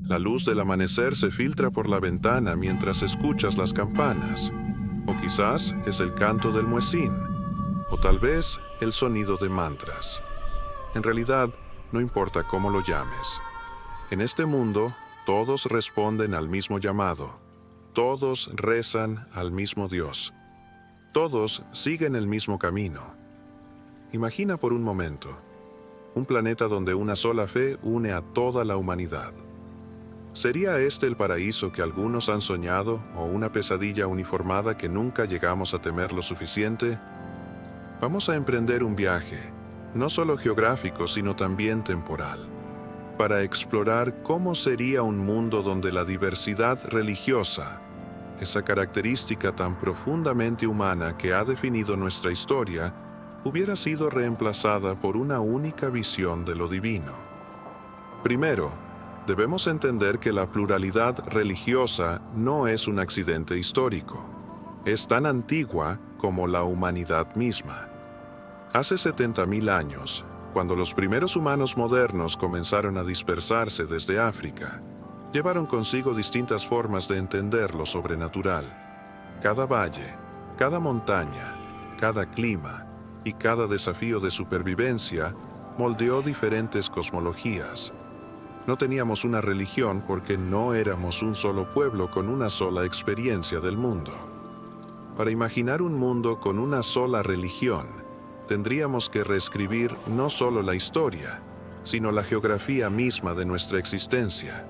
La luz del amanecer se filtra por la ventana mientras escuchas las campanas. O quizás es el canto del muezín. O tal vez el sonido de mantras. En realidad, no importa cómo lo llames. En este mundo, todos responden al mismo llamado. Todos rezan al mismo Dios. Todos siguen el mismo camino. Imagina por un momento un planeta donde una sola fe une a toda la humanidad. ¿Sería este el paraíso que algunos han soñado o una pesadilla uniformada que nunca llegamos a temer lo suficiente? Vamos a emprender un viaje, no solo geográfico, sino también temporal, para explorar cómo sería un mundo donde la diversidad religiosa, esa característica tan profundamente humana que ha definido nuestra historia, hubiera sido reemplazada por una única visión de lo divino. Primero, debemos entender que la pluralidad religiosa no es un accidente histórico. Es tan antigua como la humanidad misma. Hace 70.000 años, cuando los primeros humanos modernos comenzaron a dispersarse desde África, llevaron consigo distintas formas de entender lo sobrenatural. Cada valle, cada montaña, cada clima y cada desafío de supervivencia moldeó diferentes cosmologías. No teníamos una religión porque no éramos un solo pueblo con una sola experiencia del mundo. Para imaginar un mundo con una sola religión, tendríamos que reescribir no solo la historia, sino la geografía misma de nuestra existencia.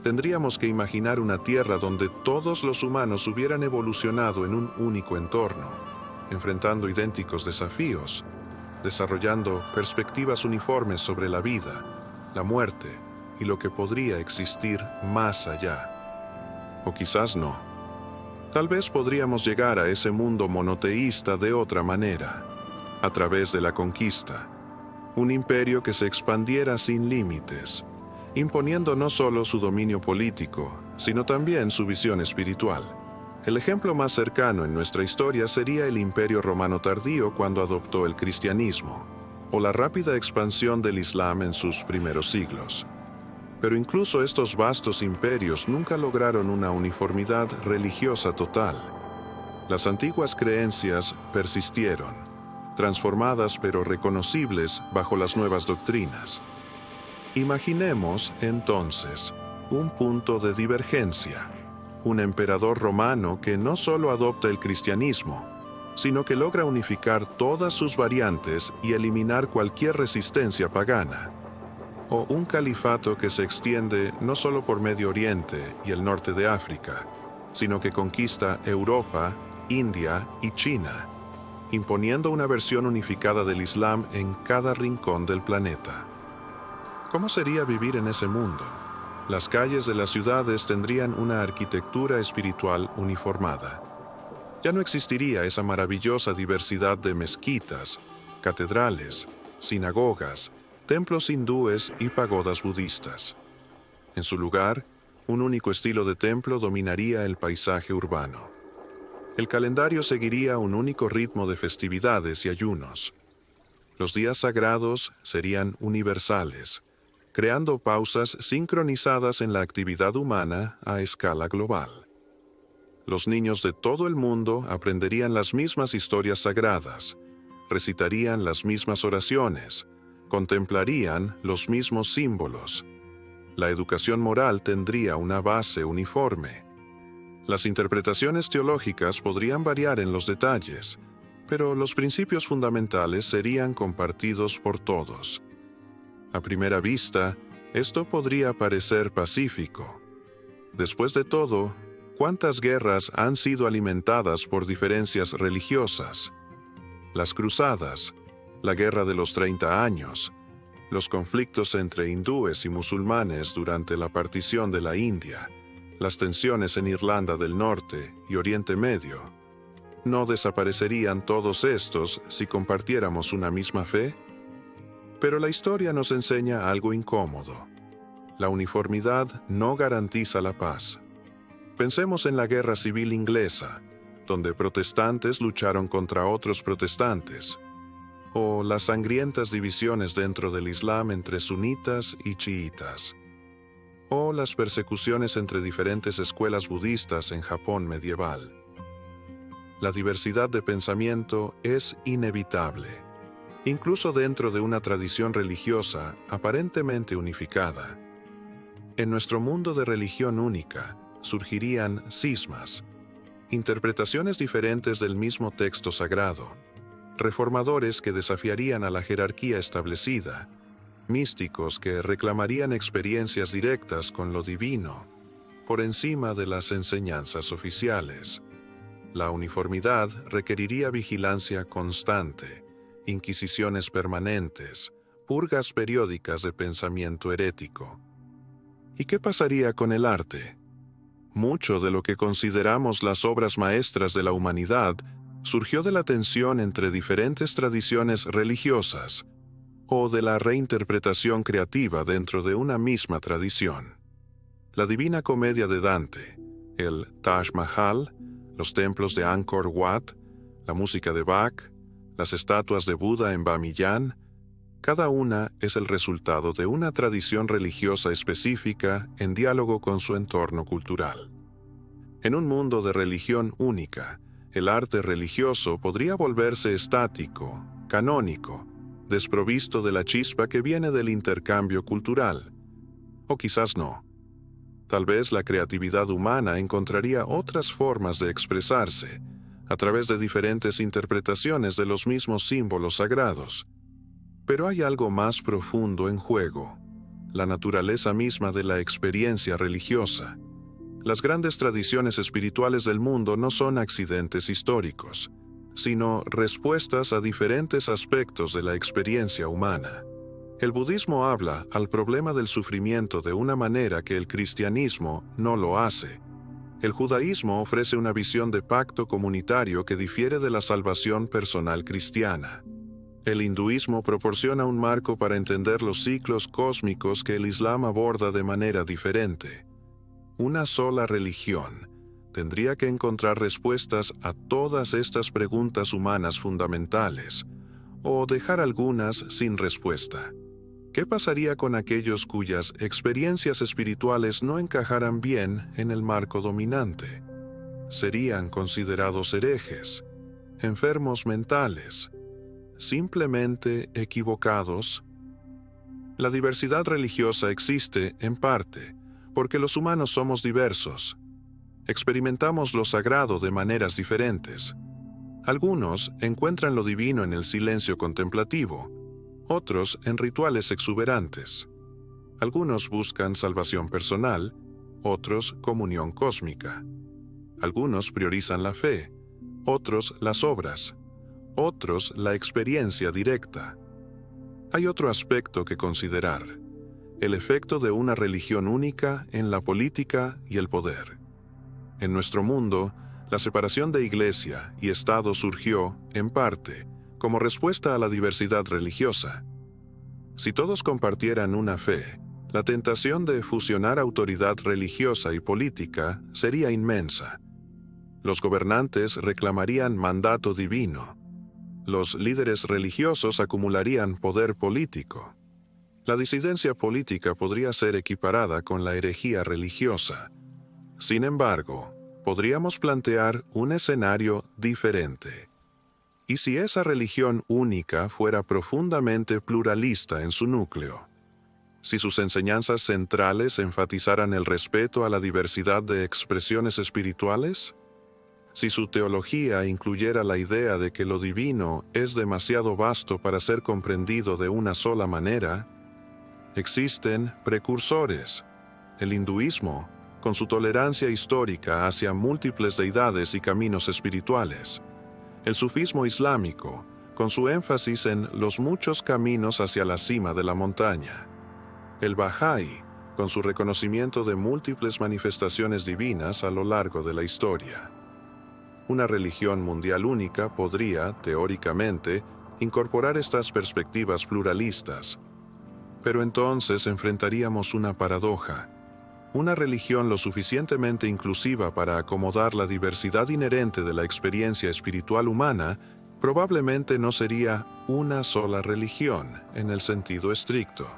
Tendríamos que imaginar una tierra donde todos los humanos hubieran evolucionado en un único entorno, enfrentando idénticos desafíos, desarrollando perspectivas uniformes sobre la vida, la muerte y lo que podría existir más allá. O quizás no. Tal vez podríamos llegar a ese mundo monoteísta de otra manera, a través de la conquista, un imperio que se expandiera sin límites, imponiendo no solo su dominio político, sino también su visión espiritual. El ejemplo más cercano en nuestra historia sería el Imperio Romano tardío cuando adoptó el cristianismo, o la rápida expansión del Islam en sus primeros siglos. Pero incluso estos vastos imperios nunca lograron una uniformidad religiosa total. Las antiguas creencias persistieron, transformadas pero reconocibles bajo las nuevas doctrinas. Imaginemos, entonces, un punto de divergencia. Un emperador romano que no solo adopta el cristianismo, sino que logra unificar todas sus variantes y eliminar cualquier resistencia pagana. O un califato que se extiende no solo por Medio Oriente y el norte de África, sino que conquista Europa, India y China, imponiendo una versión unificada del Islam en cada rincón del planeta. ¿Cómo sería vivir en ese mundo? Las calles de las ciudades tendrían una arquitectura espiritual uniformada. Ya no existiría esa maravillosa diversidad de mezquitas, catedrales, sinagogas, templos hindúes y pagodas budistas. En su lugar, un único estilo de templo dominaría el paisaje urbano. El calendario seguiría un único ritmo de festividades y ayunos. Los días sagrados serían universales, creando pausas sincronizadas en la actividad humana a escala global. Los niños de todo el mundo aprenderían las mismas historias sagradas, recitarían las mismas oraciones, contemplarían los mismos símbolos. La educación moral tendría una base uniforme. Las interpretaciones teológicas podrían variar en los detalles, pero los principios fundamentales serían compartidos por todos. A primera vista, esto podría parecer pacífico. Después de todo, ¿cuántas guerras han sido alimentadas por diferencias religiosas? Las cruzadas, la Guerra de los 30 años, los conflictos entre hindúes y musulmanes durante la partición de la India, las tensiones en Irlanda del Norte y Oriente Medio. ¿No desaparecerían todos estos si compartiéramos una misma fe? Pero la historia nos enseña algo incómodo. La uniformidad no garantiza la paz. Pensemos en la Guerra Civil Inglesa, donde protestantes lucharon contra otros protestantes, o las sangrientas divisiones dentro del Islam entre sunitas y chiitas. o las persecuciones entre diferentes escuelas budistas en Japón medieval. La diversidad de pensamiento es inevitable, incluso dentro de una tradición religiosa aparentemente unificada. En nuestro mundo de religión única surgirían cismas, interpretaciones diferentes del mismo texto sagrado, reformadores que desafiarían a la jerarquía establecida, místicos que reclamarían experiencias directas con lo divino, por encima de las enseñanzas oficiales. La uniformidad requeriría vigilancia constante, inquisiciones permanentes, purgas periódicas de pensamiento herético. ¿Y qué pasaría con el arte? Mucho de lo que consideramos las obras maestras de la humanidad surgió de la tensión entre diferentes tradiciones religiosas o de la reinterpretación creativa dentro de una misma tradición. La Divina Comedia de Dante, el Taj Mahal, los templos de Angkor Wat, la música de Bach, las estatuas de Buda en Bamiyan, cada una es el resultado de una tradición religiosa específica en diálogo con su entorno cultural. En un mundo de religión única, el arte religioso podría volverse estático, canónico, desprovisto de la chispa que viene del intercambio cultural. O quizás no. Tal vez la creatividad humana encontraría otras formas de expresarse, a través de diferentes interpretaciones de los mismos símbolos sagrados. Pero hay algo más profundo en juego, la naturaleza misma de la experiencia religiosa. Las grandes tradiciones espirituales del mundo no son accidentes históricos, sino respuestas a diferentes aspectos de la experiencia humana. El budismo habla al problema del sufrimiento de una manera que el cristianismo no lo hace. El judaísmo ofrece una visión de pacto comunitario que difiere de la salvación personal cristiana. El hinduismo proporciona un marco para entender los ciclos cósmicos que el Islam aborda de manera diferente. Una sola religión tendría que encontrar respuestas a todas estas preguntas humanas fundamentales, o dejar algunas sin respuesta. ¿Qué pasaría con aquellos cuyas experiencias espirituales no encajaran bien en el marco dominante? Serían considerados herejes, enfermos mentales, simplemente equivocados. La diversidad religiosa existe, en parte, porque los humanos somos diversos. Experimentamos lo sagrado de maneras diferentes. Algunos encuentran lo divino en el silencio contemplativo, otros en rituales exuberantes. Algunos buscan salvación personal, otros comunión cósmica. Algunos priorizan la fe, otros las obras, otros la experiencia directa. Hay otro aspecto que considerar: el efecto de una religión única en la política y el poder. En nuestro mundo, la separación de Iglesia y Estado surgió, en parte, como respuesta a la diversidad religiosa. Si todos compartieran una fe, la tentación de fusionar autoridad religiosa y política sería inmensa. Los gobernantes reclamarían mandato divino. Los líderes religiosos acumularían poder político. La disidencia política podría ser equiparada con la herejía religiosa. Sin embargo, podríamos plantear un escenario diferente. ¿Y si esa religión única fuera profundamente pluralista en su núcleo? Si sus enseñanzas centrales enfatizaran el respeto a la diversidad de expresiones espirituales? Si su teología incluyera la idea de que lo divino es demasiado vasto para ser comprendido de una sola manera? Existen precursores. El hinduismo, con su tolerancia histórica hacia múltiples deidades y caminos espirituales. El sufismo islámico, con su énfasis en los muchos caminos hacia la cima de la montaña. El Bahá'í, con su reconocimiento de múltiples manifestaciones divinas a lo largo de la historia. Una religión mundial única podría, teóricamente, incorporar estas perspectivas pluralistas. Pero entonces enfrentaríamos una paradoja. Una religión lo suficientemente inclusiva para acomodar la diversidad inherente de la experiencia espiritual humana probablemente no sería una sola religión en el sentido estricto.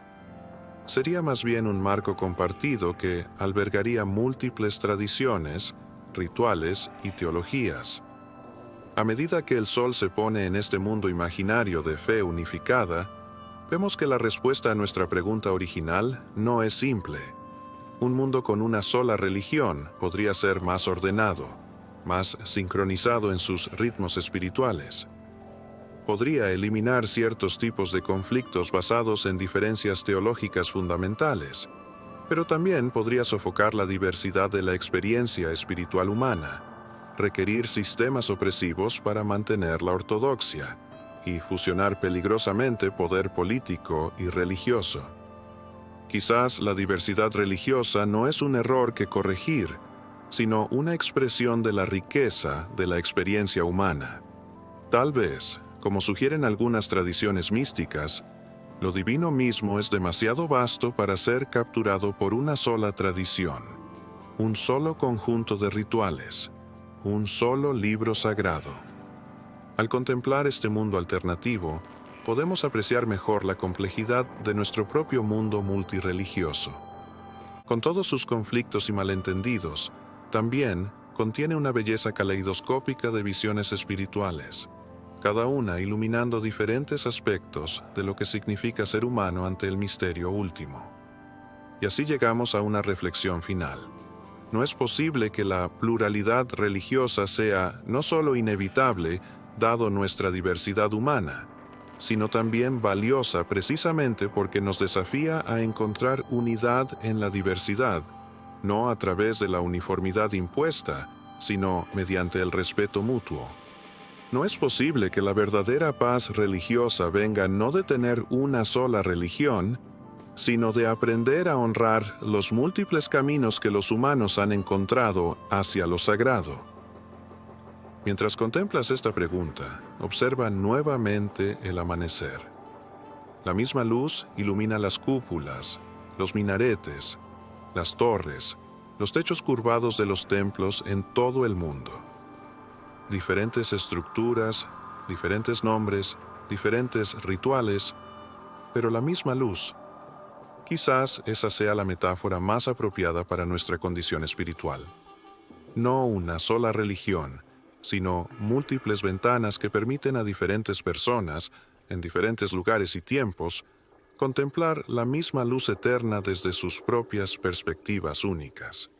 sería más bien un marco compartido que albergaría múltiples tradiciones, rituales y teologías. A medida que el sol se pone en este mundo imaginario de fe unificada, vemos que la respuesta a nuestra pregunta original no es simple. Un mundo con una sola religión podría ser más ordenado, más sincronizado en sus ritmos espirituales. Podría eliminar ciertos tipos de conflictos basados en diferencias teológicas fundamentales, pero también podría sofocar la diversidad de la experiencia espiritual humana, requerir sistemas opresivos para mantener la ortodoxia y fusionar peligrosamente poder político y religioso. Quizás la diversidad religiosa no es un error que corregir, sino una expresión de la riqueza de la experiencia humana. Tal vez, como sugieren algunas tradiciones místicas, lo divino mismo es demasiado vasto para ser capturado por una sola tradición, un solo conjunto de rituales, un solo libro sagrado. Al contemplar este mundo alternativo, podemos apreciar mejor la complejidad de nuestro propio mundo multirreligioso. Con todos sus conflictos y malentendidos, también contiene una belleza caleidoscópica de visiones espirituales, cada una iluminando diferentes aspectos de lo que significa ser humano ante el misterio último. Y así llegamos a una reflexión final. No es posible que la pluralidad religiosa sea no solo inevitable, dado nuestra diversidad humana, sino también valiosa precisamente porque nos desafía a encontrar unidad en la diversidad, no a través de la uniformidad impuesta, sino mediante el respeto mutuo. No es posible que la verdadera paz religiosa venga no de tener una sola religión, sino de aprender a honrar los múltiples caminos que los humanos han encontrado hacia lo sagrado. Mientras contemplas esta pregunta, observa nuevamente el amanecer. La misma luz ilumina las cúpulas, los minaretes, las torres, los techos curvados de los templos en todo el mundo. Diferentes estructuras, diferentes nombres, diferentes rituales, pero la misma luz. Quizás esa sea la metáfora más apropiada para nuestra condición espiritual. No una sola religión, sino múltiples ventanas que permiten a diferentes personas, en diferentes lugares y tiempos, contemplar la misma luz eterna desde sus propias perspectivas únicas.